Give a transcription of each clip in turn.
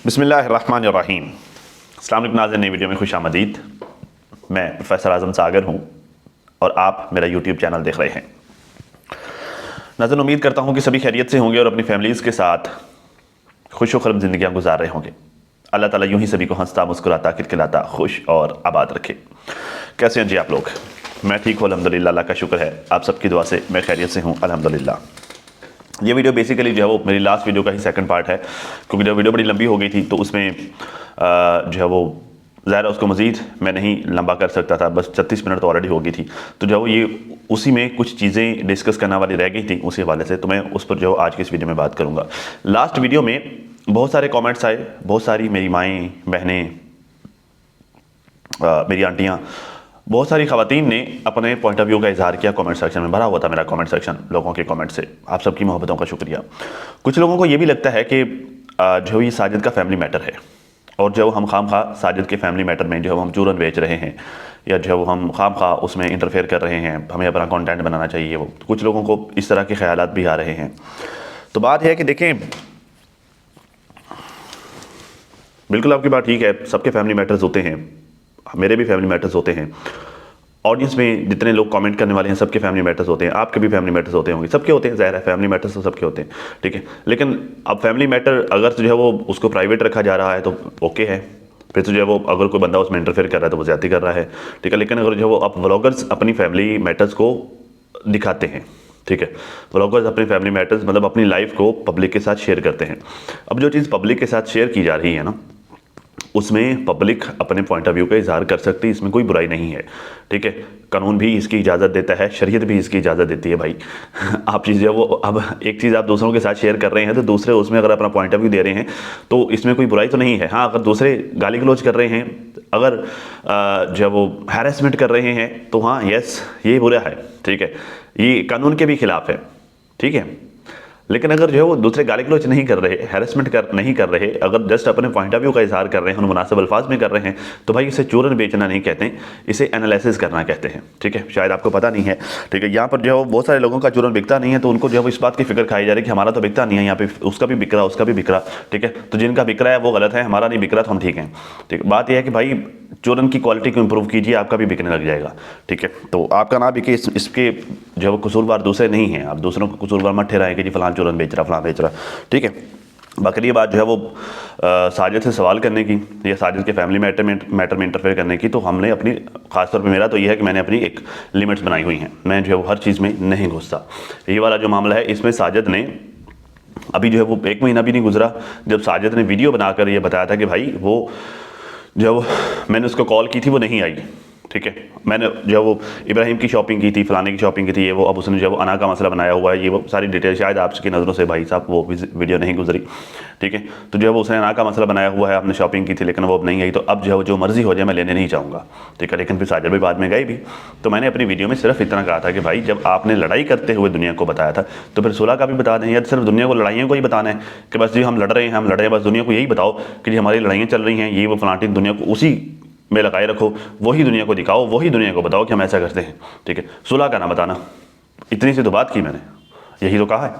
बिस्मिल्लाहिर्रहमानिर्रहीम। अस्सलाम वालेकुम नाज़रीन, नई वीडियो में खुश आमदीद। मैं प्रोफेसर आज़म सागर हूँ और आप मेरा यूट्यूब चैनल देख रहे हैं। नाज़रीन, उम्मीद करता हूँ कि सभी खैरियत से होंगे और अपनी फैमिलीज़ के साथ खुश खरम ज़िंदगियाँ गुजार रहे होंगे। अल्लाह ताला यूँ ही सभी को हंसता मुस्कुराता खिलखिलाता खुश और आबाद रखे। कैसे हैं जी आप लोग? मैं ठीक हूँ अल्हम्दुलिल्लाह, अल्लाह का शुक्र है। आप सबकी दुआ से मैं खैरियत से हूँ अल्हम्दुलिल्लाह। ये वीडियो बेसिकली जो है वो मेरी लास्ट वीडियो का ही सेकंड पार्ट है, क्योंकि जब वीडियो बड़ी लंबी हो गई थी तो उसमें जो है वो ज़ाहिर है उसको मज़ीद मैं नहीं लंबा कर सकता था। बस 36 मिनट तो ऑलरेडी हो गई थी, तो जो है वो ये उसी में कुछ चीज़ें डिस्कस करने वाली रह गई थी उसी हवाले से, तो मैं उस पर जो आज की इस वीडियो में बात करूँगा। लास्ट वीडियो में बहुत सारे कॉमेंट्स आए, बहुत सारी मेरी माएँ बहनें, मेरी आंटियाँ, बहुत सारी ख़वातीन ने अपने पॉइंट ऑफ व्यू का इजहार किया। कमेंट सेक्शन में भरा हुआ था मेरा कमेंट सेक्शन लोगों के कमेंट से। आप सबकी मोहब्बतों का शुक्रिया। कुछ लोगों को ये भी लगता है कि जो ये साजिद का फैमिली मैटर है और जो हम खाम खा साजिद के फैमिली मैटर में जो हम चूरन बेच रहे हैं या जो हम खाम खा उसमें इंटरफेयर कर रहे हैं, हमें अपना कंटेंट बनाना चाहिए। वो कुछ लोगों को इस तरह के ख्यालात भी आ रहे हैं। तो बात है कि देखें, बिल्कुल आपकी बात ठीक है, सबके फैमिली मैटर्स होते हैं, मेरे भी फैमिली मैटर्स होते हैं। ऑडियंस में जितने लोग कमेंट करने वाले हैं सबके फैमिली मैटर्स होते हैं, आपके भी फैमिली मैटर्स होते होंगे, सबके होते हैं, ज़ाहिर है फैमिली मैटर्स तो सबके होते हैं, ठीक है। लेकिन अब फैमिली मैटर अगर जो है वो उसको प्राइवेट रखा जा रहा है तो ओके है, फिर तो जो है वो अगर कोई बंदा उसमें इंटरफेयर कर रहा है तो वो ज़्यादती कर रहा है, ठीक है। लेकिन अगर जो है वो अब व्लॉगर्स अपनी फैमिली मैटर्स को दिखाते हैं, ठीक है, व्लॉगर्स अपनी फैमिली मैटर्स मतलब अपनी लाइफ को पब्लिक के साथ शेयर करते हैं। अब जो चीज़ पब्लिक के साथ शेयर की जा रही है ना, उसमें पब्लिक अपने पॉइंट ऑफ व्यू का इजहार कर सकती है, इसमें कोई बुराई नहीं है, ठीक है। कानून भी इसकी इजाज़त देता है, शरीयत भी इसकी इजाज़त देती है भाई। आप चीज़ जो वो अब एक चीज़ आप दूसरों के साथ शेयर कर रहे हैं तो दूसरे उसमें अगर अपना पॉइंट ऑफ व्यू दे रहे हैं तो इसमें कोई बुराई तो नहीं है। हाँ, अगर दूसरे गाली गलौज कर रहे हैं, अगर जब वो हैरेसमेंट कर रहे हैं तो हाँ यस, ये बुरा है, ठीक है, ये कानून के भी खिलाफ है, ठीक है। लेकिन अगर जो है वो दूसरे गाली गलौज नहीं कर रहे, हैरेसमेंट नहीं कर रहे, अगर जस्ट अपने पॉइंट ऑफ व्यू का इजहार कर रहे हैं, उन मुनासिब अल्फाज में कर रहे हैं, तो भाई इसे चूरन बेचना नहीं कहते, इसे एनालिसिस करना कहते हैं, ठीक है। शायद आपको पता नहीं है, ठीक है। यहाँ पर जो है वो बहुत सारे लोगों का चूरन बिकता नहीं है, तो उनको जो है वो इस बात की फिक्र खाई जा रही है कि हमारा तो बिकता नहीं है, यहाँ पे उसका भी बिक रहा, उसका भी बिक रहा, ठीक है। तो जिनका बिक रहा है वो गलत है, हमारा नहीं बिक रहा तो हम ठीक हैं, ठीक। बात यह है कि भाई चूरन की क्वालिटी को इंप्रूव कीजिए, आपका भी बिकने लग जाएगा, ठीक है। तो आपका ना बिके इसके जो है वो कसूरवार दूसरे नहीं हैं, आप दूसरों को कसूरवार मत ठहराएं कि जी फलां चूरन बेच रहा, फलां बेच रहा, ठीक है। बाकी ये बात जो है वो साजिद से सवाल करने की या साजिद के फैमिली मैटर में इंटरफेयर करने की, तो हमने अपनी खासतौर पे मेरा तो ये है कि मैंने अपनी एक लिमिट्स बनाई हुई हैं, मैं जो है वो हर चीज़ में नहीं घुसता। ये वाला जो मामला है इसमें साजिद ने अभी जो है वो 1 महीना भी नहीं गुजरा जब साजिद ने वीडियो बनाकर ये बताया था कि भाई वो जब मैंने उसको कॉल की थी वो नहीं आई, ठीक है। मैंने जो वो इब्राहिम की शॉपिंग की थी, फलाने की शॉपिंग की थी, ये वो, अब उसने जो वो अना का मसला बनाया हुआ है, ये वो सारी डिटेल शायद आपकी नज़रों से भाई साहब वो वीडियो नहीं गुजरी, ठीक है। तो जो है वो उसने अना का मसला बनाया हुआ है, आपने शॉपिंग की थी लेकिन वो अब नहीं आई, तो अब जो है वो जो मर्जी हो जाए मैं लेने नहीं चाहूँगा, ठीक है। लेकिन फिर साजिद भी बाद में गए भी, तो मैंने अपनी वीडियो में सिर्फ इतना कहा था कि भाई जब आपने लड़ाई करते हुए दुनिया को बताया था तो फिर सुलह का भी बता दें, या सिर्फ दुनिया को लड़ाइयों को ही बताना है कि बस जी हम लड़ रहे हैं, हम लड़ रहे हैं, बस दुनिया को यही बताओ कि जी हमारी लड़ाइयाँ चल रही हैं, ये वो फलाटी, दुनिया को उसी में लगाए रखो, वही दुनिया को दिखाओ, वही दुनिया को बताओ कि हम ऐसा करते हैं, ठीक है। सुलह का ना बताना, इतनी सी तो बात की मैंने, यही तो कहा है।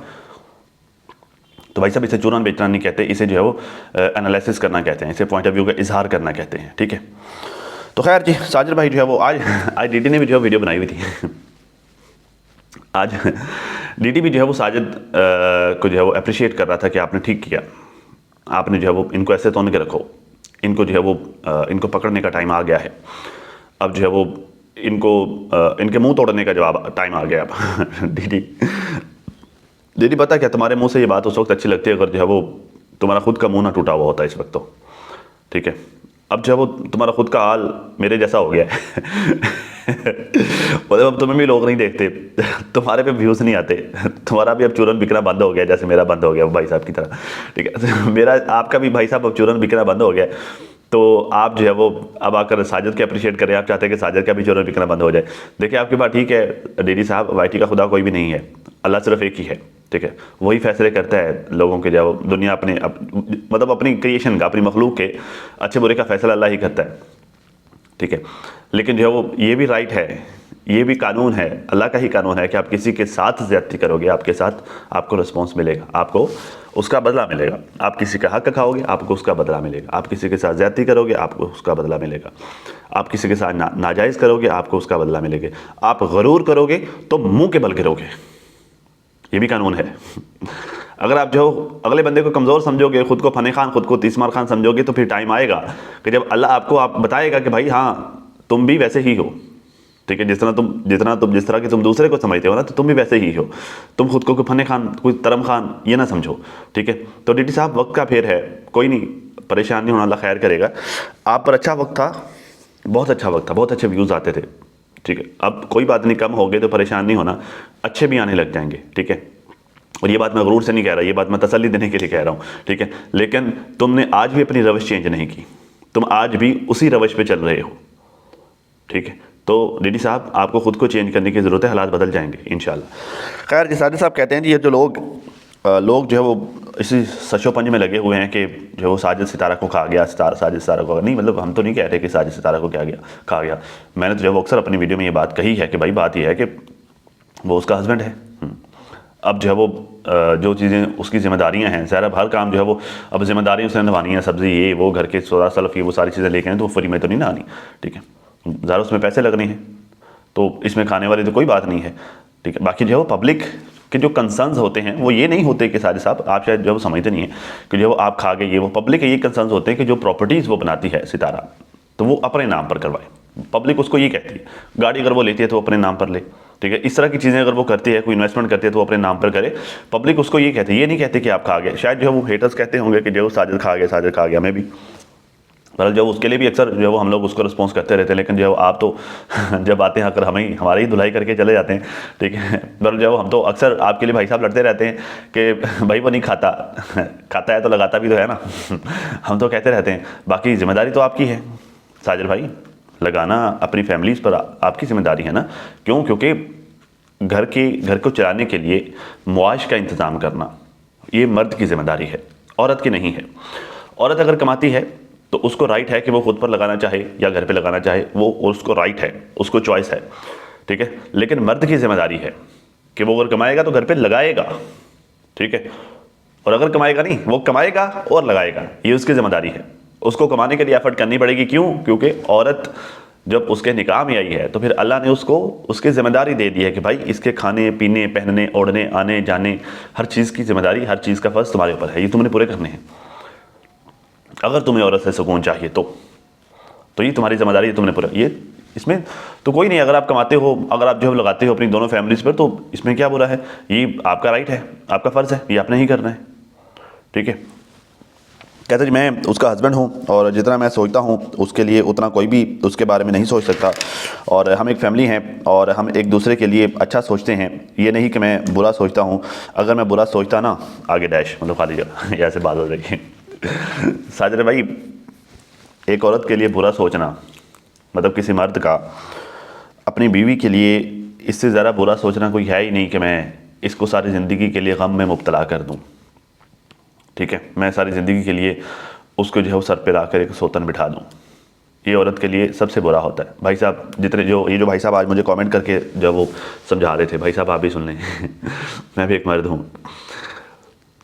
तो भाई साहब इसे चूरन बेचना नहीं कहते, इसे जो है वो एनालिसिस करना कहते हैं, इसे पॉइंट ऑफ व्यू का इजहार करना कहते हैं, ठीक है। तो खैर जी, साजिद भाई जो है वो आज डीडी ने भी जो है वीडियो बनाई हुई थी आज डीडी भी जो है वो साजिद को जो है वो अप्रिशिएट कर रहा था कि आपने ठीक किया, आपने जो है वो इनको ऐसे तोड़ के रखो, इनको जो है वो इनको पकड़ने का टाइम आ गया है, अब जो है वो इनको इनके मुंह तोड़ने का जवाब टाइम आ गया अब दीदी पता क्या, तुम्हारे मुंह से ये बात उस वक्त अच्छी लगती है अगर जो है वो तुम्हारा खुद का मुंह ना टूटा हुआ होता है इस वक्त, तो ठीक है। अब जो है वो तुम्हारा खुद का हाल मेरे जैसा हो गया है मतलब अब तुम्हें भी लोग नहीं देखते, तुम्हारे पे व्यूज़ नहीं आते, तुम्हारा भी अब चूरन बिकना बंद हो गया जैसे मेरा बंद हो गया भाई साहब की तरह, ठीक है। मेरा आपका भी भाई साहब अब चूरन बिकना बंद हो गया, तो आप जो है वो अब आकर साजिद के अप्रिशिएट करें, आप चाहते हैं कि साजिद का भी चूरन बिकना बंद हो जाए। देखिए आपकी बात ठीक है डीडी साहब, वाईटी का खुदा कोई भी नहीं है, अल्लाह सिर्फ एक ही है, ठीक है। वही फैसले करता है लोगों के, जो दुनिया अपने मतलब अपनी क्रिएशन का, अपनी मखलूक के अच्छे बुरे का फैसला अल्लाह ही करता है, ठीक है। लेकिन जो है वो ये भी राइट है, ये भी कानून है, अल्लाह का ही कानून है कि आप किसी के साथ ज़्यादती करोगे, आपके साथ आपको रिस्पॉन्स मिलेगा, आपको उसका बदला मिलेगा। आप किसी का हक खाओगे, आपको उसका बदला मिलेगा। आप किसी के साथ ज्यादती करोगे, आपको उसका बदला मिलेगा। आप किसी के साथ नाजायज़ करोगे, आपको उसका बदला मिलेगा। आप गरूर करोगे तो मुंह के बल गिरोगे, ये भी कानून है। अगर आप जो अगले बंदे को कमज़ोर समझोगे, खुद को फने खान, खुद को तीसमार खान समझोगे, तो फिर टाइम आएगा कि जब अल्लाह आपको आप बताएगा कि भाई हाँ तुम भी वैसे ही हो, ठीक है, जिस तरह कि तुम दूसरे को समझते हो ना, तो तुम भी वैसे ही हो। तुम खुद को कोई फने खान, कोई तरम खान ये ना समझो, ठीक है। तो डीटी साहब वक्त का फेर है, कोई नहीं, परेशान नहीं होना, अल्लाह खैर करेगा। आप पर अच्छा वक्त था, बहुत अच्छा वक्त था, बहुत अच्छे व्यूज़ आते थे, ठीक है। अब कोई बात नहीं, कम हो गए तो परेशान नहीं होना, अच्छे भी आने लग जाएंगे, ठीक है। और ये बात मैं गरूर से नहीं कह रहा, ये बात मैं तसल्ली देने के लिए कह रहा हूँ, ठीक है। लेकिन तुमने आज भी अपनी रवश चेंज नहीं की, तुम आज भी उसी रवश पे चल रहे हो, ठीक है। तो डीडी साहब आपको खुद को चेंज करने की ज़रूरत है, हालात बदल जाएंगे इंशाल्लाह। खैर जी, साजिद साहब कहते हैं जी, ये जो लोग जो है वो इसी सचोपंज में लगे हुए हैं कि जो वो साजिद सितारा को खा गया, साजिद सितारा को नहीं, मतलब हम तो नहीं कह रहे कि साजिद सितारा को क्या गया खा गया। मैंने तो जो वो अक्सर अपनी वीडियो में ये बात कही है कि भाई बात ये है कि वो उसका हस्बैंड है। अब जो है वो जो चीज़ें उसकी जिम्मेदारियां हैं, ज़ाहिर हर काम जो है वो अब जिम्मेदारी उसने निभानी है, सब्ज़ी ये वो घर के सोलह सलफ ये वो सारी चीज़ें लेके आए, तो फ्री में तो नहीं ना आनी, ठीक है। ज़्यादा उसमें पैसे लगने हैं, तो इसमें खाने वाली तो कोई बात नहीं है, ठीक है। बाकी जो है वो पब्लिक के जो कंसर्न्स होते हैं वो ये नहीं होते कि साजिद साहब आप शायद जो वो समझते नहीं है कि जो आप खा गए, ये वो पब्लिक के ये कंसर्न्स होते हैं कि जो प्रॉपर्टीज़ वो बनाती है सितारा, तो वो अपने नाम पर करवाए। पब्लिक उसको ये कहती है, गाड़ी अगर वो लेती है तो अपने नाम पर ले, ठीक है। इस तरह की चीज़ें अगर वो करती है, कोई इन्वेस्टमेंट करती है तो वो अपने नाम पर करे। पब्लिक उसको ये कहती है, ये नहीं कहती कि आप खा गए। शायद जो है वो हेटर्स कहते होंगे कि जो साजिद खा गया, साजिद खा गया, मैं भी, पर जो उसके लिए भी अक्सर जो है वो हम लोग उसको रिस्पॉन्स करते रहते हैं। लेकिन जो आप तो जब आते हैं आकर हमारी ही धुलाई करके चले जाते हैं, ठीक है। पर जो हम तो अक्सर आपके लिए भाई साहब लड़ते रहते हैं कि भाई वो नहीं खाता, खाता है तो लगाता भी तो है ना। हम तो कहते रहते हैं, बाकी जिम्मेदारी तो आपकी है साजिद भाई, लगाना अपनी फैमिलीज़ पर आपकी जिम्मेदारी है ना। क्यों? क्योंकि घर को चलाने के लिए मुआश का इंतज़ाम करना ये मर्द की जिम्मेदारी है, औरत की नहीं है। औरत अगर कमाती है तो उसको राइट है कि वो खुद पर लगाना चाहे या घर पे लगाना चाहे, वो उसको राइट है, उसको चॉइस है, ठीक है। लेकिन मर्द की जिम्मेदारी है कि वो अगर कमाएगा तो घर पे लगाएगा, ठीक है। और अगर कमाएगा नहीं, वो कमाएगा और लगाएगा, ये उसकी जिम्मेदारी है। उसको कमाने के लिए एफर्ट करनी पड़ेगी। क्यों? क्योंकि औरत जब उसके निकाह में आई है तो फिर अल्लाह ने उसको उसकी जिम्मेदारी दे दी है कि भाई इसके खाने पीने, पहनने, ओढ़ने, आने जाने, हर चीज़ की जिम्मेदारी, हर चीज़ का फर्ज तुम्हारे ऊपर है, ये तुमने पूरे करने हैं। अगर तुम्हें औरत से सुकून चाहिए तो ये तुम्हारी जिम्मेदारी है, तुमने पूरा, ये इसमें तो कोई नहीं। अगर आप कमाते हो, अगर आप जो है लगाते हो अपनी दोनों फैमिलीज पर, तो इसमें क्या बुरा है? ये आपका राइट है, आपका फ़र्ज़ है, ये आपने ही करना है, ठीक है। कहते जी मैं उसका हस्बैंड हूँ और जितना मैं सोचता हूँ उसके लिए उतना कोई भी उसके बारे में नहीं सोच सकता, और हम एक फैमिली हैं और हम एक दूसरे के लिए अच्छा सोचते हैं। ये नहीं कि मैं बुरा सोचता हूँ, अगर मैं बुरा सोचता ना, आगे डैश मतलब खाली जगह ऐसे बात हो जाएगी। साजिद भाई, एक औरत के लिए बुरा सोचना मतलब किसी मर्द का अपनी बीवी के लिए, इससे ज़्यादा बुरा सोचना कोई है ही नहीं कि मैं इसको सारी ज़िंदगी के लिए गम में मुब्तला कर दूँ, ठीक है। मैं सारी ज़िंदगी के लिए उसको जो है वो सर पे लाकर एक सोतन बिठा दूँ, ये औरत के लिए सबसे बुरा होता है। भाई साहब जितने जो भाई साहब आज मुझे कमेंट करके जब वो समझा रहे थे, भाई साहब आप भी सुन लें। मैं भी एक मर्द हूँ,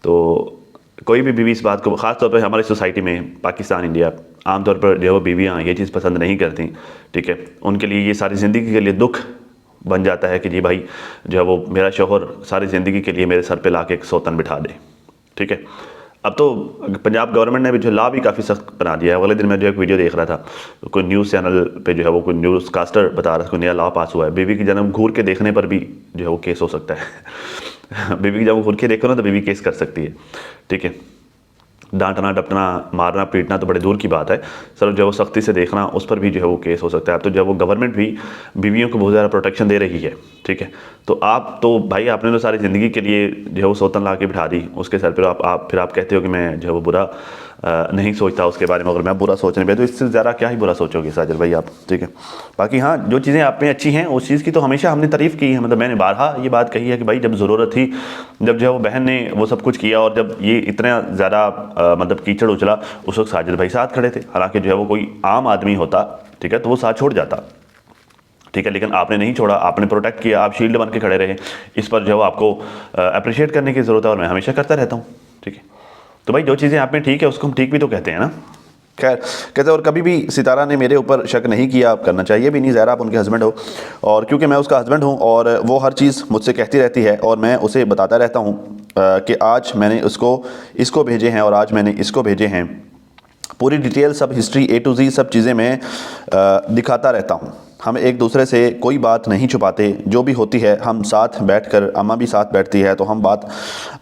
तो कोई भी बीवी इस बात को, ख़ास तौर पर हमारी सोसाइटी में, पाकिस्तान, इंडिया, आमतौर पर जो है वो बीवियाँ ये चीज़ पसंद नहीं करती, ठीक है। उनके लिए ये सारी ज़िंदगी के लिए दुख बन जाता है कि जी भाई जो है वो मेरा शौहर सारी ज़िंदगी के लिए मेरे सर पे ला के एक सोतन बिठा दे, ठीक है। अब तो पंजाब गवर्नमेंट ने भी जो लॉ भी काफ़ी सख्त बना दिया है। अगले दिन मैं जो एक वीडियो देख रहा था, कोई न्यूज़ चैनल पे जो है वो कोई न्यूज़ कास्टर बता रहा था, कोई नया लॉ पास हुआ है, बीवी की जन्म घूर के देखने पर भी जो है वो केस हो सकता है। बीवी की जब घूर के देखो ना तो बीवी केस कर सकती है, ठीक है। डांटना, डपटना, मारना, पीटना तो बड़े दूर की बात है, सिर्फ जो वो सख्ती से देखना उस पर भी जो है वो केस हो सकता है। अब तो जो वो गवर्नमेंट भी बीवियों को बहुत ज़्यादा प्रोटेक्शन दे रही है, ठीक है। तो आप तो भाई आपने तो सारी ज़िंदगी के लिए जो है वो सोतन ला के बिठा दी उसके सर पर, फिर आप कहते हो कि मैं जो है वो बुरा नहीं सोचता उसके बारे में। अगर मैं बुरा सोचने पे तो इससे ज़्यादा क्या ही बुरा सोचोगे साजिद भाई आप, ठीक है। बाकी हाँ, जो चीज़ें आप में अच्छी हैं उस चीज़ की तो हमेशा हमने तारीफ़ की है। मतलब मैंने बारहा ये बात कही है कि भाई जब ज़रूरत थी, जब जो है वो बहन ने वो सब कुछ किया और जब ये इतना ज़्यादा मतलब कीचड़ उछला, उस वक्त साजिद भाई साथ खड़े थे। हालांकि जो है वो कोई आम आदमी होता, ठीक है, तो वो साथ छोड़ जाता, ठीक है। लेकिन आपने नहीं छोड़ा, आपने प्रोटेक्ट किया, आप शील्ड बन के खड़े रहे। इस पर जो है वो आपको अप्रिशिएट करने की ज़रूरत है और मैं हमेशा करता रहता हूँ, ठीक है। तो भाई जो चीज़ें आप में ठीक है उसको हम ठीक भी तो कहते हैं ना। खैर कहते और कभी भी सितारा ने मेरे ऊपर शक नहीं किया, आप करना चाहिए भी नहीं, ज़ाहिर आप उनके हस्बैंड हो, और क्योंकि मैं उसका हस्बैंड हूँ और वो हर चीज़ मुझसे कहती रहती है और मैं उसे बताता रहता हूँ कि आज मैंने इसको भेजे हैं और आज मैंने इसको भेजे हैं, पूरी डिटेल सब हिस्ट्री A to Z सब चीज़ें मैं दिखाता रहता हूँ। हम एक दूसरे से कोई बात नहीं छुपाते, जो भी होती है हम साथ बैठकर, अम्मा भी साथ बैठती है तो हम बात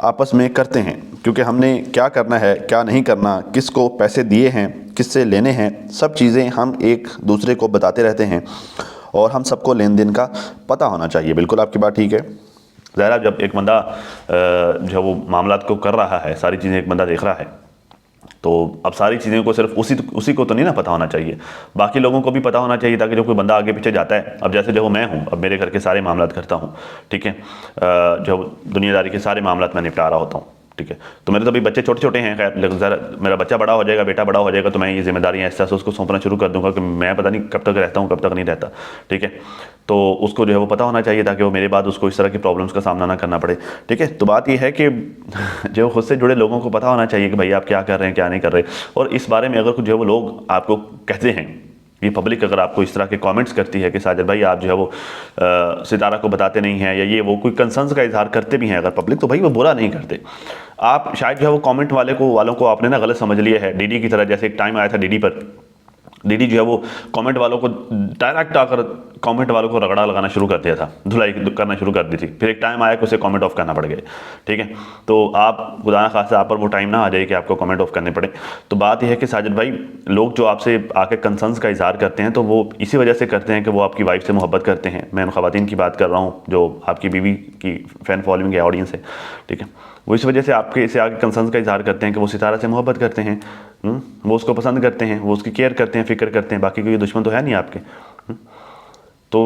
आपस में करते हैं, क्योंकि हमने क्या करना है क्या नहीं करना, किसको पैसे दिए हैं किससे लेने हैं, सब चीज़ें हम एक दूसरे को बताते रहते हैं और हम सबको लेन देन का पता होना चाहिए। बिल्कुल आपकी बात ठीक है। ज़ाहिर है जब एक बंदा जो वो मामलात को कर रहा है, सारी चीज़ें एक बंदा देख रहा है, तो अब सारी चीज़ों को सिर्फ उसी को तो नहीं ना पता होना चाहिए, बाकी लोगों को भी पता होना चाहिए, ताकि जो कोई बंदा आगे पीछे जाता है, अब जैसे जो मैं हूँ, अब मेरे घर के सारे मामलात करता हूँ, ठीक है, जो दुनियादारी के सारे मामलात मैं निपटा रहा होता हूँ, ठीक है। तो मेरे तो अभी बच्चे छोटे छोटे हैं, खैर लेकिन मेरा बच्चा बड़ा हो जाएगा, बेटा बड़ा हो जाएगा, तो मैं ये जिम्मेदारियाँ ऐसा उसको सौंपना शुरू कर दूंगा कि मैं पता नहीं कब तक रहता हूँ कब तक नहीं रहता, ठीक है। तो उसको जो है वो पता होना चाहिए ताकि वो मेरे बाद उसको इस तरह की प्रॉब्लम्स का सामना ना करना पड़े, ठीक है। तो बात ये है कि जो खुद से जुड़े लोगों को पता होना चाहिए कि भाई आप क्या कर रहे हैं क्या नहीं कर रहे, और इस बारे में अगर कुछ जो है वो लोग आपको कहते हैं, ये पब्लिक अगर आपको इस तरह के कमेंट्स करती है कि साजिद भाई आप जो है वो सितारा को बताते नहीं हैं, या ये वो कोई कंसर्न्स का इजहार करते भी हैं अगर पब्लिक, तो भाई वो बुरा नहीं करते। आप शायद जो है वो कमेंट वालों को आपने ना गलत समझ लिया है, डीडी की तरह। जैसे एक टाइम आया था डीडी पर, डीडी जो है वो कमेंट वालों को डायरेक्ट आकर कमेंट वालों को रगड़ा लगाना शुरू कर दिया था, धुलाई करना शुरू कर दी थी। फिर एक टाइम आया कि उसे कमेंट ऑफ करना पड़ गए, ठीक है। तो आप खुदा ना खासा आप पर वो टाइम ना आ जाए कि आपको कमेंट ऑफ करने पड़े। तो बात यह है कि साजिद भाई, लोग जो आपसे आके कंसर्न्स का इजहार करते हैं तो वो इसी वजह से करते हैं कि वो आपकी वाइफ से मोहब्बत करते हैं। मैं उन ख़वातीन की बात कर रहा हूँ जो आपकी बीवी की फ़ैन फॉलोइंग है, ऑडियंस है, ठीक है। वो इस वजह से आपके इसे आगे कंसर्न्स का इजहार करते हैं कि वो सितारा से मोहब्बत करते हैं, वो उसको पसंद करते हैं, वो उसकी केयर करते हैं, फिक्र करते हैं, बाकी कोई दुश्मन तो है नहीं आपके। तो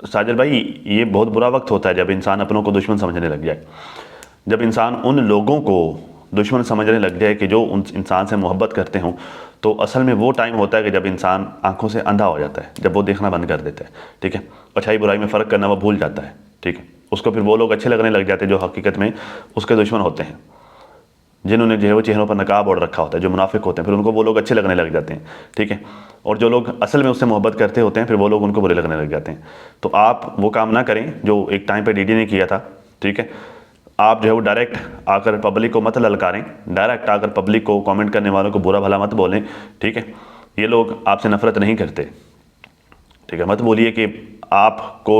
साजिद भाई ये बहुत बुरा वक्त होता है जब इंसान अपनों को दुश्मन समझने लग जाए, जब इंसान उन लोगों को दुश्मन समझने लग जाए कि जो उन इंसान से मोहब्बत करते हों। तो असल में वो टाइम होता है कि जब इंसान आंखों से अंधा हो जाता है, जब वो देखना बंद कर देता है, ठीक है। अच्छाई बुराई में फ़र्क करना वो भूल जाता है, ठीक है। उसको फिर वो लोग अच्छे लगने लग जाते हैं जो हकीकत में उसके दुश्मन होते हैं, जिन्होंने जो है वो चेहरों पर नकाब ओढ़ रखा होता है, जो मुनाफिक होते हैं, फिर उनको वो लोग अच्छे लगने लग जाते हैं, ठीक है। और जो लोग असल में उससे मोहब्बत करते होते हैं फिर वो लोग उनको बुरे लगने लग जाते हैं। तो आप वो काम ना करें जो एक टाइम पे डीडी ने किया था, ठीक है। आप जो है वो डायरेक्ट आकर पब्लिक को मत ललकारें, डायरेक्ट आकर पब्लिक को, कमेंट करने वालों को बुरा भला मत बोलें, ठीक है। ये लोग आपसे नफरत नहीं करते, ठीक है। मत बोलिए कि आपको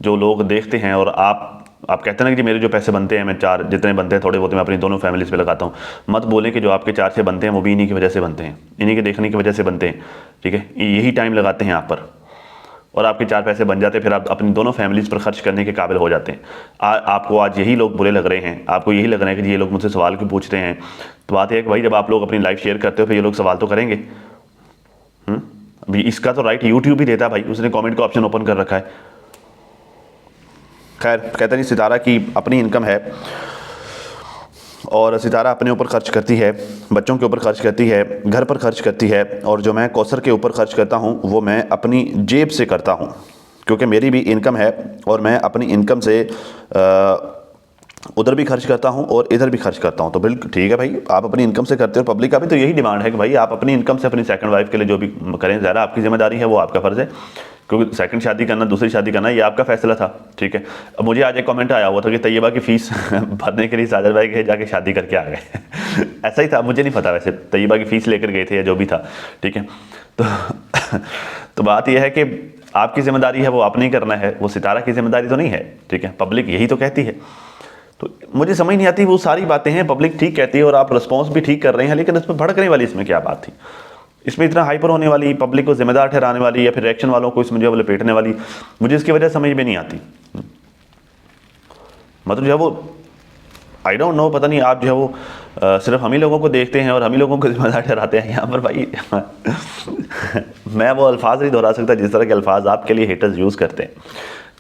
जो लोग देखते हैं और आप कहते हैं ना कि मेरे जो पैसे बनते हैं, मैं चार जितने बनते हैं थोड़े बहुत मैं अपनी दोनों फैमिलीज पे लगाता हूँ। मत बोलें कि जो आपके चार से बनते हैं वो भी इन्हीं की वजह से बनते हैं, इन्हीं के देखने की वजह से बनते हैं, ठीक है। यही टाइम लगाते हैं आप पर और आपके चार पैसे बन जाते हैं, फिर आप अपनी दोनों फैमिलीज पर खर्च करने के काबिल हो जाते हैं। आपको आज यही लोग बुरे लग रहे हैं, आपको यही लग रहा है कि ये लोग मुझसे सवाल क्यों पूछते हैं। तो बात यह है कि भाई जब आप लोग अपनी लाइफ शेयर करते हो फिर ये लोग सवाल तो करेंगे। अभी इसका तो राइट यूट्यूब ही देता है भाई, उसने कमेंट का ऑप्शन ओपन कर रखा है। खैर कहते नहीं, सितारा की अपनी इनकम है और सितारा अपने ऊपर खर्च करती है, बच्चों के ऊपर खर्च करती है, घर पर खर्च करती है, और जो मैं कौसर के ऊपर खर्च करता हूँ वो मैं अपनी जेब से करता हूँ, क्योंकि मेरी भी इनकम है और मैं अपनी इनकम से उधर भी खर्च करता हूँ और इधर भी खर्च करता हूँ। तो बिल्कुल ठीक है भाई, आप अपनी इनकम से करते हो। पब्लिक का भी तो यही डिमांड है कि भाई आप अपनी इनकम से अपनी सेकंड वाइफ के लिए जो भी करें, ज़्यादा आपकी जिम्मेदारी है, वो आपका फ़र्ज़ है, क्योंकि सेकंड शादी करना, दूसरी शादी करना, ये आपका फैसला था, ठीक है। अब मुझे आज एक कमेंट आया हुआ था कि तैयबा की फ़ीस भरने के लिए साजिद भाई के जाके शादी करके आ गए ऐसा ही था, मुझे नहीं पता, वैसे तैयबा की फ़ीस लेकर गए थे या जो भी था, ठीक है। तो बात यह है कि आपकी जिम्मेदारी है, वो आपने ही करना है, वो सितारा की जिम्मेदारी तो नहीं है, ठीक है। पब्लिक यही तो कहती है। तो मुझे समझ नहीं आती, वो सारी बातें हैं पब्लिक ठीक कहती है और आप रिस्पॉन्स भी ठीक कर रहे हैं, लेकिन इसमें भड़कने वाली इसमें क्या बात थी? इसमें इतना हाइपर होने वाली, पब्लिक को जिम्मेदार ठहराने वाली, या फिर रिएक्शन वालों को इसमें जो है लपेटने वाली, मुझे इसकी वजह समझ में नहीं आती। मतलब जो है वो आई डोंट नो, पता नहीं आप जो है वो सिर्फ हम ही लोगों को देखते हैं और हम ही लोगों को जिम्मेदार ठहराते हैं यहाँ पर भाई मैं वो अल्फाज नहीं दोहरा सकता जिस तरह के अल्फाज आपके लिए हेटर्स यूज़ करते हैं,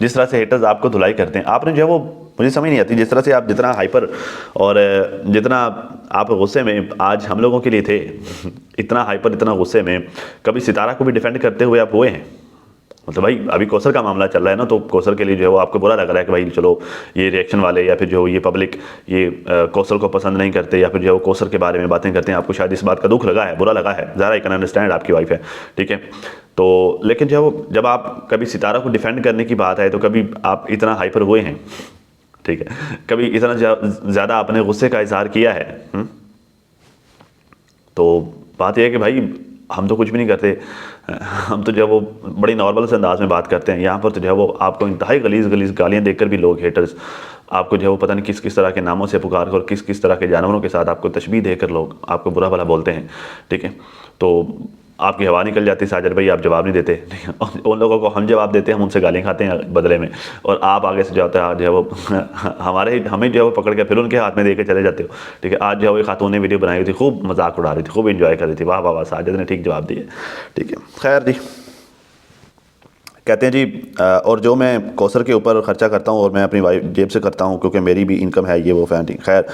जिस तरह से हेटर्स आपको धुलाई करते हैं। आपने जो है वो, मुझे समझ नहीं आती, जिस तरह से आप जितना हाइपर और जितना आप गुस्से में आज हम लोगों के लिए थे, इतना हाइपर, इतना गुस्से में कभी सितारा को भी डिफेंड करते हुए आप हुए हैं? मतलब भाई अभी कौसर का मामला चल रहा है ना, तो कौसर के लिए जो है वो आपको बुरा लग रहा है कि भाई चलो ये रिएक्शन वाले या फिर जो ये पब्लिक ये कौसर को पसंद नहीं करते या फिर जो कौसर के बारे में बातें करते हैं, आपको शायद इस बात का दुख लगा है, बुरा लगा है, ज़रा आई कैन अंडरस्टैंड, आपकी वाइफ है, ठीक है। तो लेकिन जो जब आप कभी सितारा को डिफेंड करने की बात है तो कभी आप इतना हाइपर हुए हैं, ठीक है, कभी इतना ज़्यादा आपने गुस्से का इजहार किया है, तो बात यह है कि भाई हम तो कुछ भी नहीं करते, हम तो जो है वो बड़ी नॉर्मल से अंदाज में बात करते हैं। यहाँ पर तो जो है वो आपको इंतहाई गलीज़ गलीज़ गालियाँ देकर भी लोग हेटर्स आपको जो है वो पता नहीं किस किस तरह के नामों से पुकार कर, किस किस तरह के जानवरों के साथ आपको तशबीह देकर लोग आपको बुरा भला बोलते हैं, ठीक है। तो आपकी हवा निकल जाती है साजिद भाई, आप जवाब नहीं देते, उन लोगों को हम जवाब देते हैं, हम उनसे गालियाँ खाते हैं बदले में, और आप आगे से जाते हैं जो है वो हमें जो है वो पकड़ के फिर उनके हाथ में दे के चले जाते हो, ठीक है। आज जो है वो खातून ने वीडियो बनाई हुई थी, खूब मजाक उड़ा रही थी, खूब इंजॉय कर रही थी, वाह वाह वाह, साजिद ने ठीक जवाब दिए, ठीक है। खैर जी, कहते हैं जी और जो मैं कौसर के ऊपर ख़र्चा करता हूँ और मैं अपनी वाइफ जेब से करता हूँ क्योंकि मेरी भी इनकम है, ये वो फैन, खैर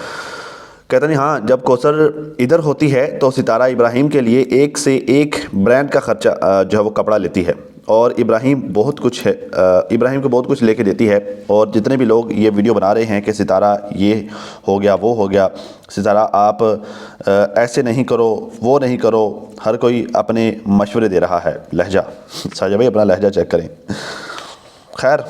कहते नहीं, हाँ जब कौसर इधर होती है तो सितारा इब्राहिम के लिए एक से एक ब्रांड का ख़र्चा जो है वो कपड़ा लेती है, और इब्राहिम बहुत कुछ है, इब्राहिम को बहुत कुछ लेके देती है। और जितने भी लोग ये वीडियो बना रहे हैं कि सितारा ये हो गया वो हो गया, सितारा आप ऐसे नहीं करो वो नहीं करो, हर कोई अपने मशवरे दे रहा है। लहजा साजा भाई अपना लहजा चेक करें। खैर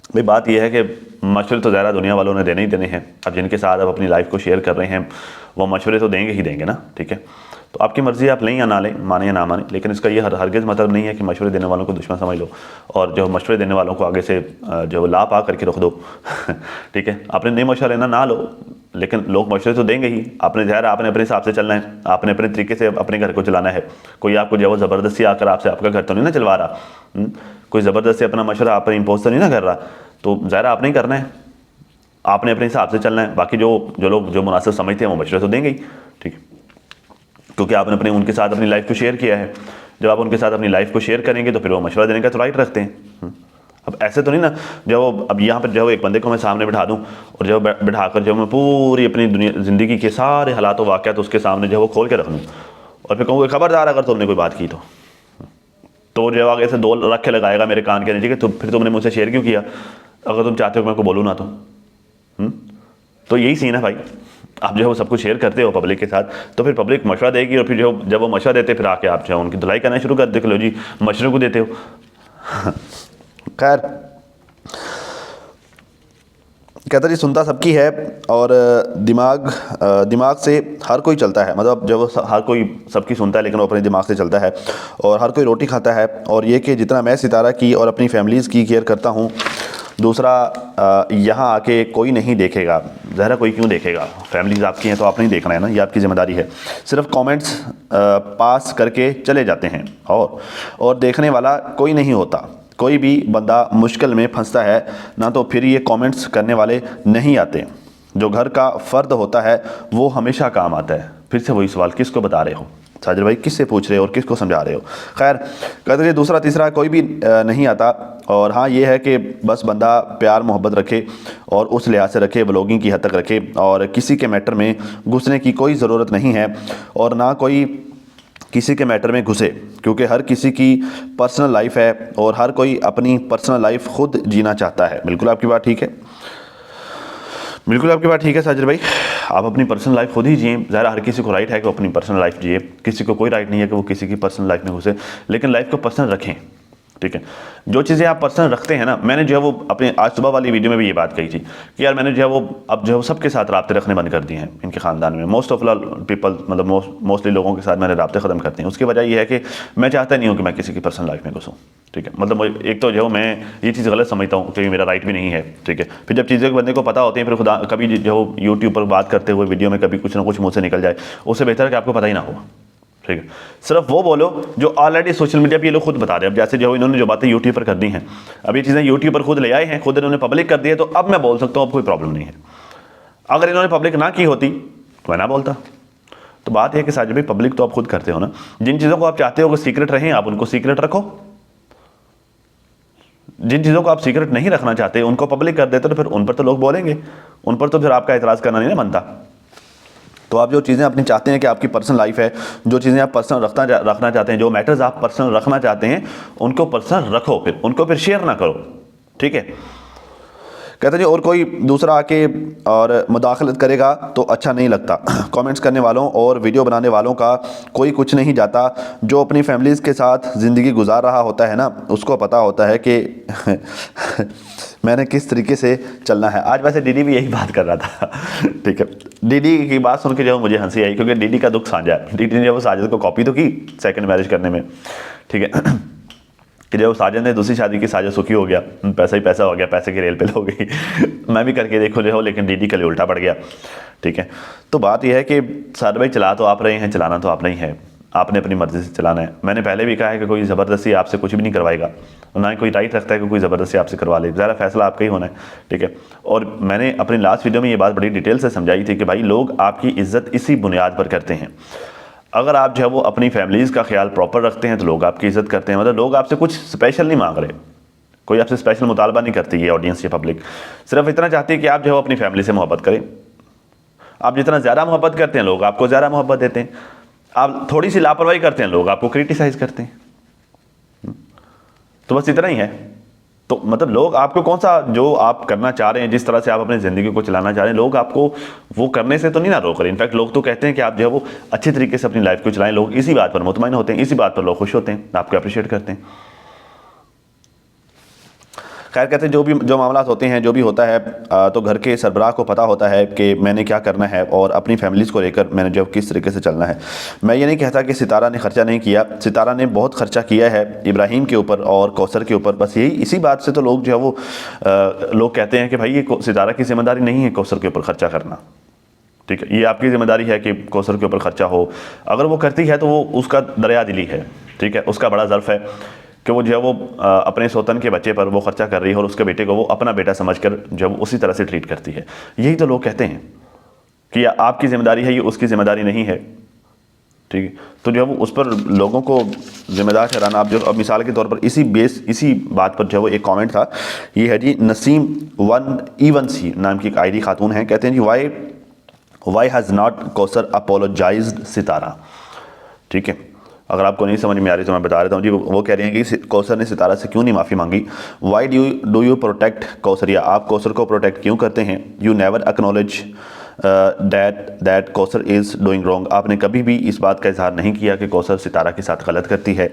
भाई बात यह है कि मशवरे तो ज़्यादा दुनिया वालों ने देने ही देने हैं। अब जिनके साथ आप अपनी लाइफ को शेयर कर रहे हैं वो मशवरे तो देंगे ही देंगे ना, ठीक है। तो आपकी मर्ज़ी, आप लें या ना लें, माने या ना माने, लेकिन इसका ये हरगिज़ मतलब नहीं है कि मशवरे देने वालों को दुश्मन समझ लो और जो मशवरे देने वालों को आगे से जो ला पा करके रख दो, ठीक है। आपने नहीं मशवरा लेना ना लो, लेकिन लोग मशवरे तो देंगे ही। आपने ज़ाहिर आपने अपने हिसाब से चलना है, आपने अपने तरीके से अपने घर को चलाना है। कोई आपको जो ज़बरदस्ती आकर आपसे आपका घर तो नहीं ना चलवा रहा, कोई ज़बरदस्ती अपना मशवरा आप पर इम्पोज तो नहीं ना कर रहा, तो ज़ाहिर आपने ही करना है, आपने अपने हिसाब से चलना है। बाकी जो लोग जो मुनासिब समझते हैं वो मशवरे तो देंगे ही, ठीक है, क्योंकि आपने अपने उनके साथ अपनी लाइफ को शेयर किया है। जब आप उनके साथ अपनी लाइफ को शेयर करेंगे तो फिर वो मशवरा देने का तो राइट रखते हैं। अब ऐसे तो नहीं ना जब अब यहाँ पर जो एक बंदे को मैं सामने बिठा दूँ और जब बिठा कर जो मैं पूरी अपनी दुनिया ज़िंदगी के सारे हालात वाक़यात उसके सामने जो वो खोल के रख दूँ और फिर कहूँगा खबरदार अगर तुमने कोई बात की तो जो आगे से 2 रख के लगाएगा मेरे कान के नीचे कि तो फिर तुमने मुझसे शेयर क्यों किया, अगर तुम चाहते हो कि मैं को बोलूँ ना तो यही सीन है भाई। आप जो है वो सब कुछ शेयर करते हो पब्लिक के साथ, तो फिर पब्लिक मशवरा देगी और फिर जो जब वो मशवरा देते फिर आके आप जो है उनकी धुलाई करना शुरू कर देते, लो जी मशवरे को देते हो। खैर कहता जी सुनता सबकी है और दिमाग से हर कोई चलता है, मतलब जब हर कोई सबकी सुनता है लेकिन वो अपने दिमाग से चलता है और हर कोई रोटी खाता है। और ये कि जितना मैं सितारा की और अपनी फैमिलीज़ की केयर करता हूँ, दूसरा यहाँ आके कोई नहीं देखेगा। ज़रा कोई क्यों देखेगा, फैमिलीज़ आपकी हैं तो आपने ही देखना है ना, ये आपकी ज़िम्मेदारी है। सिर्फ कमेंट्स पास करके चले जाते हैं और देखने वाला कोई नहीं होता। कोई भी बंदा मुश्किल में फंसता है ना तो फिर ये कमेंट्स करने वाले नहीं आते। जो घर का फ़र्द होता है वो हमेशा काम आता है। फिर से वही सवाल, किसको बता रहे हो साजिद भाई, किससे पूछ रहे हो और किसको समझा रहे हो। खैर कहते हैं दूसरा तीसरा कोई भी नहीं आता। और हाँ ये है कि बस बंदा प्यार मोहब्बत रखे और उस लिहाज से रखे, ब्लॉगिंग की हद तक रखे और किसी के मैटर में घुसने की कोई ज़रूरत नहीं है और ना कोई किसी के मैटर में घुसे, क्योंकि हर किसी की पर्सनल लाइफ है और हर कोई अपनी पर्सनल लाइफ खुद जीना चाहता है। बिल्कुल आपकी बात ठीक है, बिल्कुल आपकी बात ठीक है साजिद भाई, आप अपनी पर्सनल लाइफ खुद ही जिए। ज़रा हर किसी को राइट है कि वो अपनी पर्सनल लाइफ जिए, किसी को कोई राइट नहीं है कि वो किसी की पर्सनल लाइफ में घुसे, लेकिन लाइफ को पर्सनल रखें, ठीक है। जो चीज़ें आप पर्सनल रखते हैं ना, मैंने जो है वो अपने आज सुबह वाली वीडियो में भी ये बात कही थी कि यार मैंने जो है वो अब जो है वो सबके साथ राब्ते रखने बंद कर दिए हैं इनके ख़ानदान में। मोस्ट ऑफ पीपल मतलब मोस्टली लोगों के साथ मैंने राब्ते ख़त्म करते हैं। उसकी वजह यह है कि मैं चाहता नहीं हूँ कि मैं किसी की पर्सनल लाइफ में घुसूँ, ठीक है। मतलब एक तो जो है मैं ये चीज़ गलत समझता हूँ कि मेरा राइट भी नहीं है, ठीक है। फिर जब चीज़ें बंदे को पता होती हैं फिर खुदा कभी जो यूट्यूब पर बात करते हुए वीडियो में कभी कुछ ना कुछ मुँह से निकल जाए, उससे बेहतर है कि आपको पता ही ना हो, ठीक है। सिर्फ वो बोलो जो ऑलरेडी सोशल मीडिया पे ये लोग खुद बता रहे हैं। अब जैसे जो इन्होंने जो बातें यूट्यूब पर कर दी हैं, अब ये चीज़ें यूट्यूब पर खुद ले आए हैं, खुद इन्होंने पब्लिक कर दी है, तो अब मैं बोल सकता हूँ अब कोई प्रॉब्लम नहीं है। अगर इन्होंने पब्लिक ना की होती तो मैं ना बोलता। तो बात यह है कि साजिद भाई पब्लिक तो आप खुद करते हो ना, जिन चीज़ों को आप चाहते हो कि सीक्रेट रहें आप उनको सीक्रेट रखो, जिन चीज़ों को आप सीक्रेट नहीं रखना चाहते उनको पब्लिक कर देते तो फिर उन पर तो लोग बोलेंगे, उन पर तो फिर आपका एतराज़ करना नहीं ना बनता। तो आप जो चीज़ें अपनी चाहते हैं कि आपकी पर्सनल लाइफ है, जो चीज़ें आप पर्सनल रखना चाहते हैं, जो मैटर्स आप पर्सनल रखना चाहते हैं, उनको पर्सनल रखो, फिर उनको फिर शेयर ना करो, ठीक है। कहते हैं जी और कोई दूसरा आके और मुदाखलत करेगा तो अच्छा नहीं लगता। कमेंट्स करने वालों और वीडियो बनाने वालों का कोई कुछ नहीं जाता। जो अपनी फैमिलीज़ के साथ ज़िंदगी गुजार रहा होता है ना, उसको पता होता है कि मैंने किस तरीके से चलना है। आज वैसे डीडी भी यही बात कर रहा था, ठीक है। डीडी की बात सुन के जो मुझे हंसी आई, क्योंकि डीडी का दुख साझा है। डीडी ने वो साजिद को कॉपी तो की सेकंड मैरिज करने में, ठीक है, कि जब साजिद ने दूसरी शादी की, साजिद सुखी हो गया, पैसा ही पैसा हो गया, पैसे की रेल पे हो गई। मैं भी करके देखो जो हो, लेकिन डीडी के लिए उल्टा पड़ गया, ठीक है। तो बात यह है कि साजिद भाई चला तो आप रहे हैं, चलाना तो आप नहीं है, आपने अपनी मर्ज़ी से चलाना है। मैंने पहले भी कहा है कि कोई ज़बरदस्ती आपसे कुछ भी नहीं करवाएगा, ना ही कोई राइट रखता है कि कोई ज़बरदस्ती आपसे करवा ले। ज़्यादा फैसला आपका ही होना है, ठीक है। और मैंने अपनी लास्ट वीडियो में ये बात बड़ी डिटेल से समझाई थी कि भाई लोग आपकी इज़्ज़त इसी बुनियाद पर करते हैं। अगर आप जो है वो अपनी फैमिलीज़ का ख्याल प्रॉपर रखते हैं तो लोग आपकी इज़्ज़त करते हैं। मतलब लोग आपसे कुछ स्पेशल नहीं मांग रहे, कोई आपसे स्पेशल मुतालबा नहीं करती ये ऑडियंस, ये पब्लिक सिर्फ इतना चाहती है कि आप जो है अपनी फैमिली से मोहब्बत करें। आप जितना ज़्यादा मोहब्बत करते हैं लोग आपको ज़्यादा मोहब्बत देते हैं, आप थोड़ी सी लापरवाही करते हैं लोग आपको क्रिटिसाइज़ करते हैं। तो बस इतना ही है। तो मतलब लोग आपको कौन सा जो आप करना चाह रहे हैं, जिस तरह से आप अपनी ज़िंदगी को चलाना चाह रहे हैं, लोग आपको वो करने से तो नहीं ना रोक रहे। इनफैक्ट लोग तो कहते हैं कि आप जो है वो अच्छे तरीके से अपनी लाइफ को चलाएं। लोग इसी बात पर मुतमईन होते हैं, इसी बात पर लोग खुश होते हैं, आपको अप्रिशिएट करते हैं। खैर कहते हैं जो मामला होते हैं, जो भी होता है, तो घर के सरबराह को पता होता है कि मैंने क्या करना है और अपनी फैमिलीज़ को लेकर मैंने जो किस तरीके से चलना है। मैं ये नहीं कहता कि सितारा ने खर्चा नहीं किया, सितारा ने बहुत खर्चा किया है इब्राहिम के ऊपर और कौसर के ऊपर। बस यही इसी बात से तो लोग जो है वो लोग कहते हैं कि भाई ये सितारा की जिम्मेदारी नहीं है कौसर के ऊपर खर्चा करना, ठीक है। ये आपकी जिम्मेदारी है कि कौसर के ऊपर खर्चा हो। अगर वो करती है तो वो उसका दरिया दिली है, ठीक है, उसका बड़ा ज़र्फ़ है कि वो जो है वो अपने सौतन के बच्चे पर वो खर्चा कर रही है और उसके बेटे को वो अपना बेटा समझकर जब उसी तरह से ट्रीट करती है। यही तो लोग कहते हैं कि आपकी ज़िम्मेदारी है, ये उसकी ज़िम्मेदारी नहीं है, ठीक है। तो जो है वो उस पर लोगों को ज़िम्मेदार ठहराना। आप जो अब मिसाल के तौर पर इसी बात पर जो है वो एक कमेंट था, ये है जी नसीम 1E1C नाम की एक आईडी खातून है। कहते हैं जी why has not Kausar apologised Sitara, ठीक है। अगर आपको नहीं समझ में आ रही तो मैं बता देता हूँ जी। वो कह रही हैं कि कौसर ने सितारा से क्यों नहीं माफ़ी मांगी। Why do you protect Kausar, या आप कौसर को प्रोटेक्ट क्यों करते हैं। You never acknowledge that Kausar is doing wrong, आपने कभी भी इस बात का इजहार नहीं किया कि कौसर सितारा के साथ गलत करती है।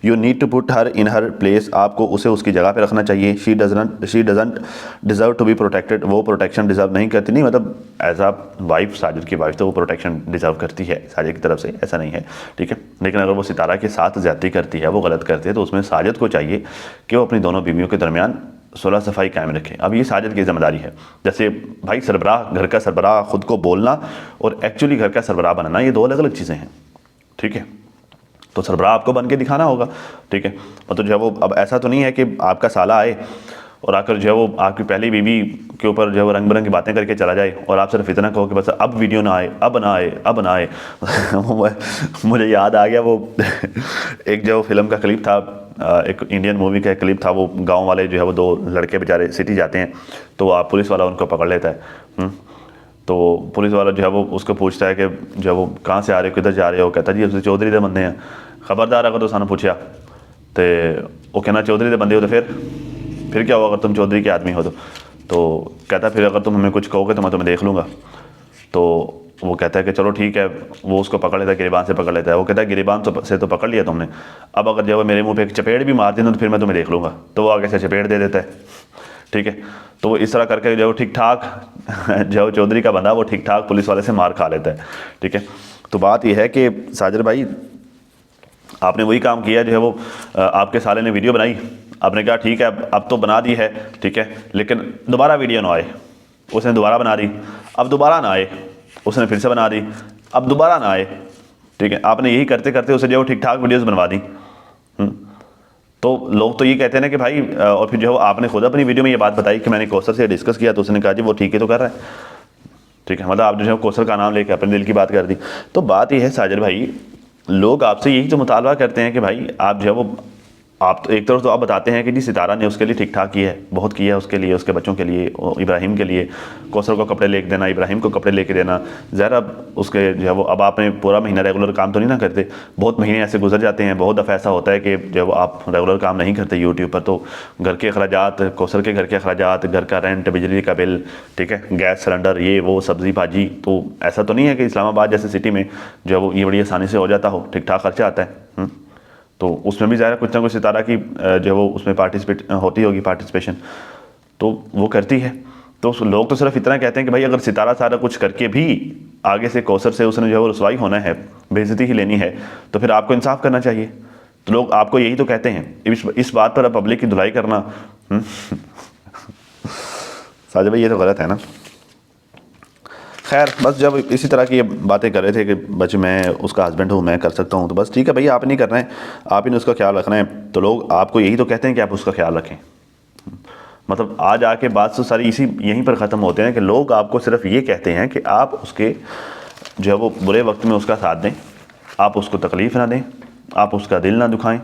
You need to put her in her place, आपको उसे उसकी जगह पे रखना चाहिए। She doesn't deserve to be protected, वो प्रोटेक्शन डिज़र्व नहीं करती। नहीं मतलब एज आ वाइफ, साजिद की वाइफ तो वो प्रोटेक्शन डिज़र्व करती है साजिद की तरफ से, ऐसा नहीं है, ठीक है। लेकिन अगर वो सितारा के साथ ज़्यादती करती है, वो गलत करती है, तो उसमें साजिद को चाहिए कि वो अपनी दोनों बीवियों के दरमियान सुलह सफाई कायम रखें। अब ये साजिद की जिम्मेदारी है। जैसे भाई सरबराह, घर का सरबराह खुद को बोलना और एक्चुअली घर का सरबराह बनना, ये दो अलग अलग चीज़ें हैं, ठीक है। तो सरबराह आपको बन के दिखाना होगा, ठीक है। मतलब जो है वो अब ऐसा तो नहीं है कि आपका साला आए और आकर जो है वो आपकी पहली बीवी के ऊपर जो है वो रंग बिरंगी बातें करके चला जाए और आप सिर्फ इतना कहो कि बस अब वीडियो ना आए, अब ना आए, अब ना आए। मुझे याद आ गया वो एक जो फिल्म का क्लिप था, एक इंडियन मूवी का क्लिप था। वो गांव वाले जो है वो दो लड़के बेचारे सिटी जाते हैं, तो आप पुलिस वाला उनको पकड़ लेता है। तो पुलिस वाला जो है वो उसको पूछता है कि जो है वो कहाँ से आ रहे हो, किधर जा रहे हो। कहता जी उसे चौधरी दे बंदे हैं। खबरदार अगर तो सानू पूछा तो वो कहना चौधरी दे बंदे हो तो फिर क्या होगा अगर तुम चौधरी के आदमी हो तो कहता फिर अगर तुम हमें कुछ कहोगे तो मैं तुम्हें देख लूँगा। तो वो कहता है कि चलो ठीक है। वो उसको पकड़ लेता है, गिरेबान से पकड़ लेता है। वो कहता है गिरेबान से तो पकड़ लिया तुमने, अब अगर जो है मेरे मुंह पे एक चपेट भी मार देना तो फिर मैं तुम्हें देख लूँगा। तो वो आगे से चपेट दे देता है, ठीक है। तो वो इस तरह करके जो ठीक ठाक जो चौधरी का बंदा वो ठीक ठाक पुलिस वाले से मार खा लेता है, ठीक है। तो बात यह है कि साजिद भाई आपने वही काम किया जो है वो आपके साले ने वीडियो बनाई, आपने कहा ठीक है अब तो बना दी है, ठीक है, लेकिन दोबारा वीडियो ना आए। उसने दोबारा बना दी, अब दोबारा ना आए, उसने फिर से बना दी, अब दोबारा ना आए, ठीक है। आपने यही करते करते उसे जो ठीक ठाक वीडियोस बनवा दी। तो लोग तो ये कहते हैं ना कि भाई, और फिर जो आपने खुद अपनी वीडियो में ये बात बताई कि मैंने कौसर से डिस्कस किया, तो उसने कहा जी वो ठीक है तो कर रहा है, ठीक है। मतलब आप जो है कौसर का नाम लेकर अपने दिल की बात कर दी। तो बात यह है साजिद भाई, लोग आपसे यही तो मुतालबा करते हैं कि भाई आप जो है वो आप तो एक तरफ तो आप बताते हैं कि जी सितारा ने उसके लिए ठीक ठाक किया है, बहुत किया है उसके लिए, उसके बच्चों के लिए, इब्राहिम के लिए, कौसर को कपड़े लेके देना, इब्राहिम को कपड़े लेके देना। ज़ाहिर अब उसके जो है वो, अब आपने पूरा महीना रेगुलर काम तो नहीं ना करते, बहुत महीने ऐसे गुजर जाते हैं, बहुत दफ़ा ऐसा होता है कि जब आप रेगुलर काम नहीं करते यूट्यूब पर, तो घर के अखराजात, कौसर के घर के अखराजात, घर का रेंट, बिजली का बिल, ठीक है, गैस सिलेंडर, ये वो, सब्ज़ी भाजी, तो ऐसा तो नहीं है कि इस्लामाबाद जैसे सिटी में जो है वो ये बड़ी आसानी से हो जाता हो, ठीक ठाक खर्चा आता है। तो उसमें भी ज़ाहिर कुछ ना कुछ सितारा की जो वो उसमें पार्टिसिपेट होती होगी, पार्टिसिपेशन तो वो करती है। तो लोग तो सिर्फ इतना कहते हैं कि भाई अगर सितारा सारा कुछ करके भी आगे से कौसर से उसने जो है वो रसवाई होना है, बेइज्जती ही लेनी है, तो फिर आपको इंसाफ करना चाहिए। तो लोग आपको यही तो कहते हैं। इस बात पर अब पब्लिक की धुलाई करना साजिद भाई ये तो गलत है ना। खैर बस जब इसी तरह की ये बातें कर रहे थे कि बच्चे मैं उसका हस्बैंड हूँ, मैं कर सकता हूँ, तो बस ठीक है भैया, आप नहीं करना है, आप ही ने उसका ख्याल रखना है, तो लोग आपको यही तो कहते हैं कि आप उसका ख्याल रखें। मतलब आज आके बात तो सारी यहीं पर ख़त्म होते हैं कि लोग आपको सिर्फ ये कहते हैं कि आप उसके जो है वो बुरे वक्त में उसका साथ दें, आप उसको तकलीफ़ ना दें, आप उसका दिल ना दुखाएं,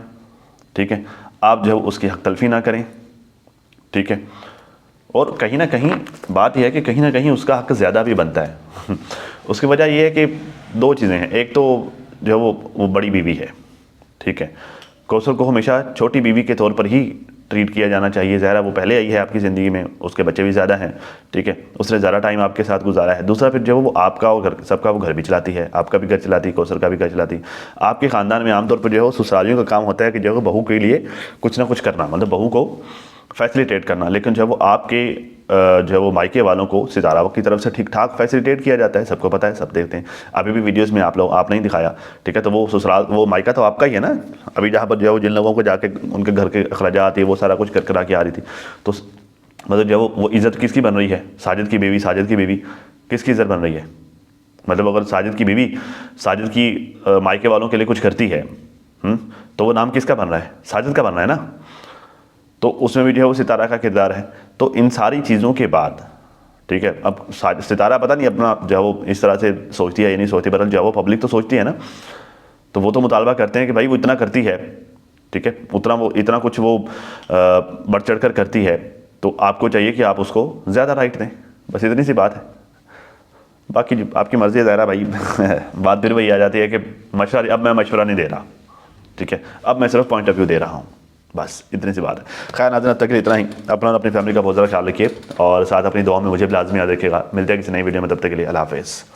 ठीक है, आप जो है उसकी हक तलफ़ी ना करें, ठीक है। और कहीं ना कहीं बात यह है कि कहीं ना कहीं उसका हक ज़्यादा भी बनता है। उसकी वजह यह है कि दो चीज़ें हैं। एक तो जो है वो बड़ी बीवी है, ठीक है, कौसर को हमेशा छोटी बीवी के तौर पर ही ट्रीट किया जाना चाहिए। ज़ाहिर है वो पहले आई है आपकी ज़िंदगी में, उसके बच्चे भी ज़्यादा हैं, ठीक है, उसने ज़्यादा टाइम आपके साथ गुजारा है। दूसरा फिर जो वो आपका वो घर, सबका वो घर भी चलाती है, आपका भी घर चलाती है, कौसर का भी घर चलाती है। आपके ख़ानदान में आमतौर पर जो है वो ससुरालियों का काम होता है कि जो है बहू के लिए कुछ ना कुछ करना, मतलब बहू को फैसिलिटेट करना, लेकिन जो है वो आपके जो है वो मायके वालों को सितारा की तरफ से ठीक ठाक फैसिलिटेट किया जाता है, सबको पता है, सब देखते हैं। अभी भी वीडियोस में आप लोग आप नहीं दिखाया, ठीक है, तो वो ससुराल वो मायका तो आपका ही है ना। अभी जहाँ पर जो है वो जिन लोगों को जाके उनके घर के अखराजात है वो सारा कुछ करा के आ रही थी, तो मतलब जो वो इज़्ज़त किसकी बन रही है? साजिद की बीवी, साजिद की बीवी किसकी इज़्ज़त बन रही है? मतलब अगर साजिद की बीवी साजिद की मायके वालों के लिए कुछ करती है, तो वो नाम किसका बन रहा है? साजिद का बन रहा है ना। तो उसमें भी जो है वो सितारा का किरदार है। तो इन सारी चीज़ों के बाद, ठीक है, अब सितारा पता नहीं अपना जो है वो इस तरह से सोचती है या नहीं सोचती, बदल जो है वो पब्लिक तो सोचती है ना। तो वो तो मुतालबा करते हैं कि भाई वो इतना करती है, ठीक है, इतना कुछ वो बढ़ चढ़ कर करती है, तो आपको चाहिए कि आप उसको ज़्यादा राइट दें। बस इतनी सी बात है, बाकी आपकी मर्ज़ी है ज़ाहिर भाई। बात फिर वही आ जाती है कि मशवरा, अब मैं मशवरा नहीं दे रहा, ठीक है, अब मैं सिर्फ पॉइंट ऑफ व्यू दे रहा हूँ, बस इतनी सी बात है। खैर नाज़रीन, अब तक के लिए इतना ही। अपना और अपनी फैमिली का बहुत ज़्यादा ख्याल रखिए और साथ अपनी दुआ में मुझे भी लाजमी याद रखिएगा। मिलते हैं किसी नई वीडियो में, तब तक के लिए अल्लाह हाफ़िज़।